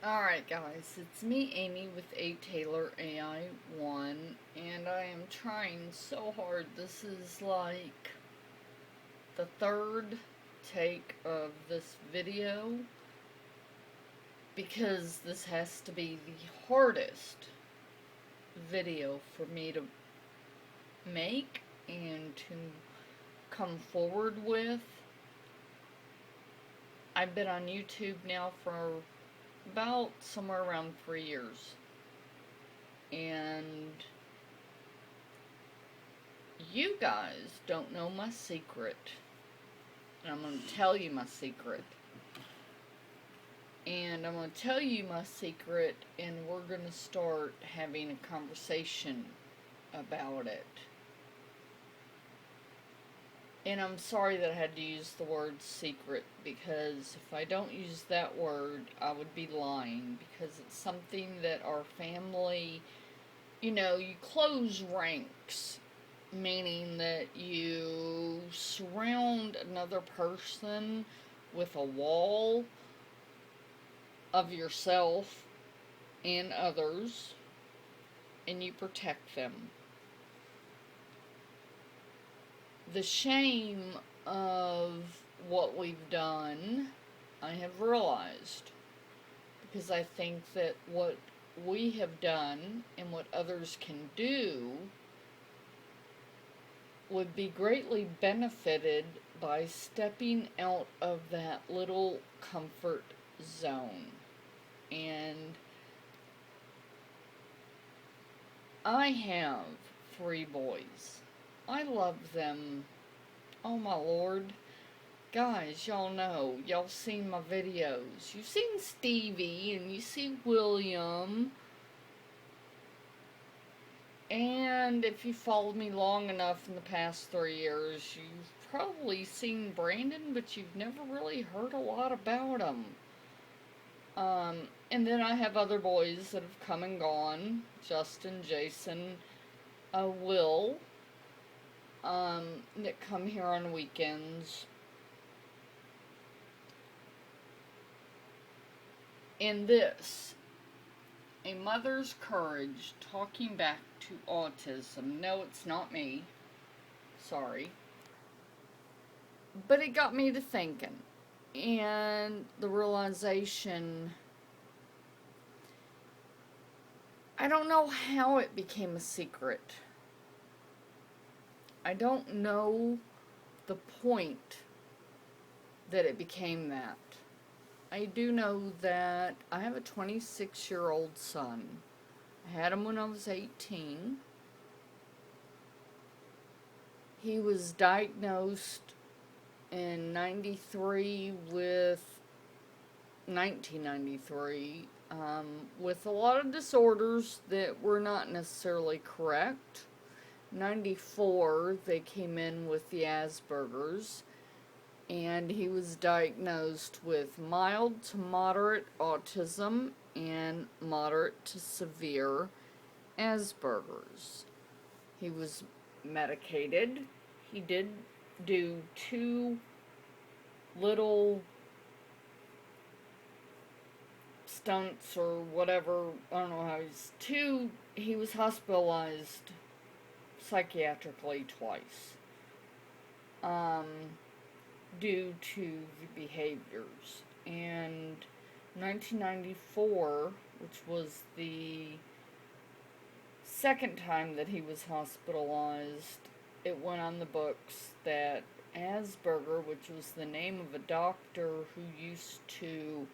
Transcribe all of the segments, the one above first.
Alright guys, it's me Amy with A Taylor AI1 and I am trying so hard. This is like the third take of this video because this has to be the hardest video for me to make and to come forward with. I've been on YouTube now for about somewhere around 3 years, and you guys don't know my secret, and I'm going to tell you my secret, and I'm going to tell you my secret, and we're going to start having a conversation about it. And I'm sorry that I had to use the word secret, because if I don't use that word, I would be lying, because it's something that our family, you close ranks, meaning that you surround another person with a wall of yourself and others, and you protect them. The shame of what we've done, I have realized, because I think that what we have done and what others can do would be greatly benefited by stepping out of that little comfort zone. And I have 3 boys. I love them. Oh my Lord. Guys, y'all know. Y'all seen my videos. You've seen Stevie and you see William. And if you followed me long enough in the past 3 years, you've probably seen Brandon, but you've never really heard a lot about him. And then I have other boys that have come and gone. Justin, Jason, Will, that come here on weekends. And this, a mother's courage, talking back to autism. No, it's not me. Sorry. But it got me to thinking. And the realization, I don't know how it became a secret. I don't know the point that it became that. I do know that I have a 26-year-old son. I had him when I was 18. He was diagnosed in 1993 with a lot of disorders that were not necessarily correct. 94, they came in with the Asperger's, and he was diagnosed with mild to moderate autism and moderate to severe Asperger's. He was medicated. He did do 2 little stunts or whatever, I don't know how he was hospitalized psychiatrically twice, due to the behaviors. And 1994, which was the second time that he was hospitalized, it went on the books that Asperger, which was the name of a doctor who used to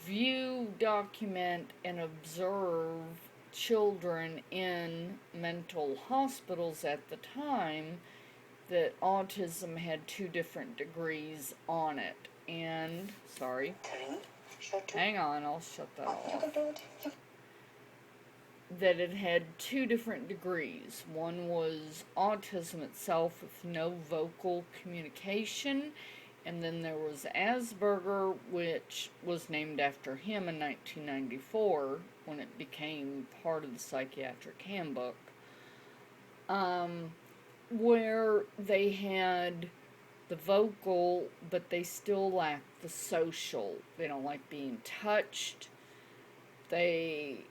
view, document, and observe children in mental hospitals at the time, that autism had 2 different degrees on it. And, sorry, hang on, I'll shut that off. That it had 2 different degrees. One was autism itself with no vocal communication, and then there was Asperger, which was named after him in 1994 when it became part of the psychiatric handbook, where they had the vocal, but they still lacked the social. They don't like being touched. They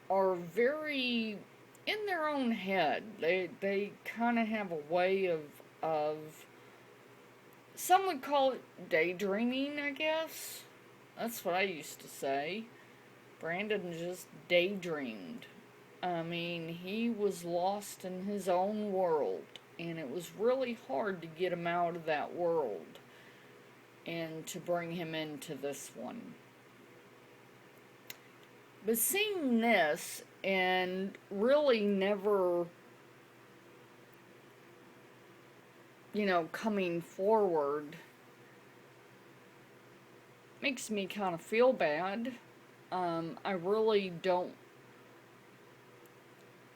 are very in their own head. They kind of have a way of some would call it daydreaming, I guess. That's what I used to say. Brandon just daydreamed. I mean, he was lost in his own world, and it was really hard to get him out of that world and to bring him into this one. But seeing this and really never, coming forward makes me kind of feel bad. I really don't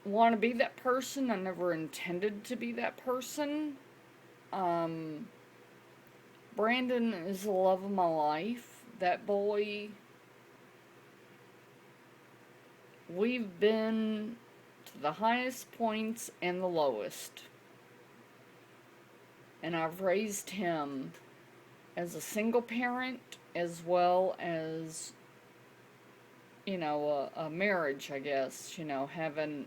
want to be that person. I never intended to be that person. Brandon is the love of my life. That boy, we've been to the highest points and the lowest. And I've raised him as a single parent as well as, a marriage, I guess, having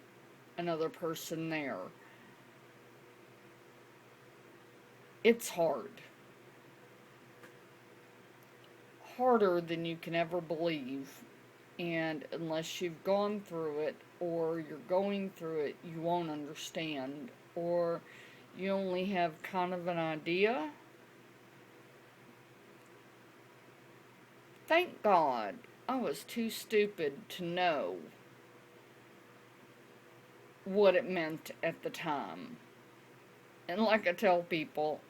another person there. It's hard. Harder than you can ever believe. And unless you've gone through it, or you're going through it, you won't understand. Or you only have kind of an idea. Thank God I was too stupid to know what it meant at the time. And like I tell people,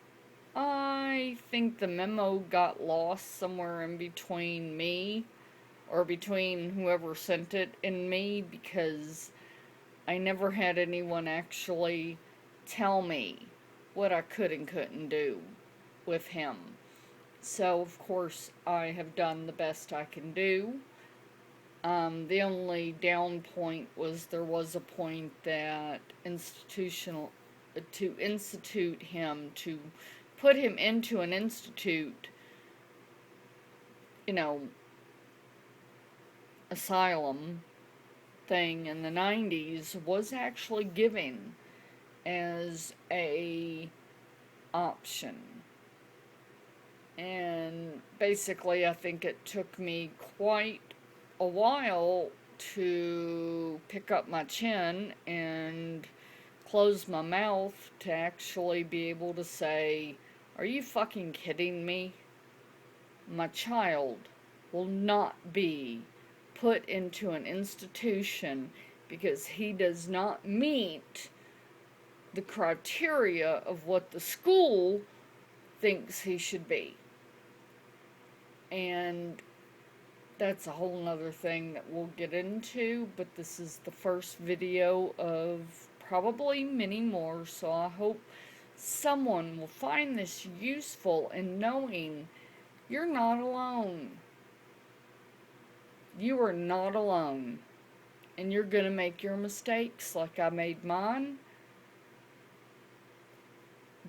I think the memo got lost somewhere in between me, or between whoever sent it and me, because I never had anyone actually tell me what I could and couldn't do with him. So, of course, I have done the best I can do. The only down point was there was a point that to institute him, to put him into an institute, asylum thing in the 90s was actually given as a option. And basically, I think it took me quite a while to pick up my chin and close my mouth to actually be able to say, are you fucking kidding me? My child will not be put into an institution because he does not meet the criteria of what the school thinks he should be. And that's a whole nother thing that we'll get into, but this is the first video of probably many more, so I hope someone will find this useful in knowing you're not alone. You are not alone. And you're going to make your mistakes like I made mine.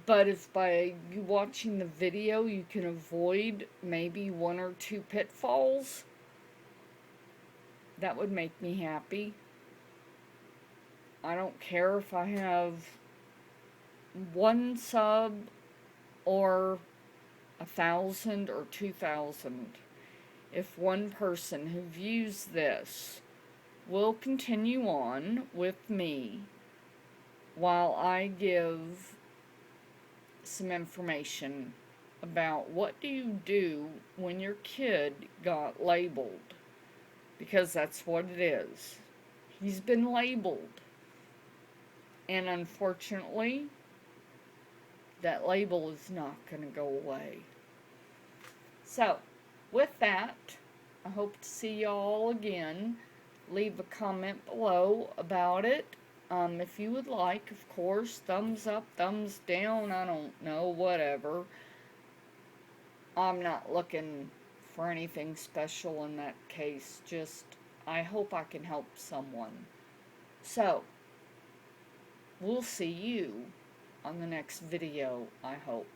But if by you watching the video you can avoid maybe one or two pitfalls, that would make me happy. I don't care if I have one sub or 1,000 or 2,000. If one person who views this will continue on with me while I give some information about what do you do when your kid got labeled, because that's what it is. He's been labeled, and unfortunately that label is not going to go away. So with that, I hope to see y'all again. Leave a comment below about it. If you would like, of course, thumbs up, thumbs down, I don't know, whatever. I'm not looking for anything special in that case, just I hope I can help someone. So, we'll see you on the next video, I hope.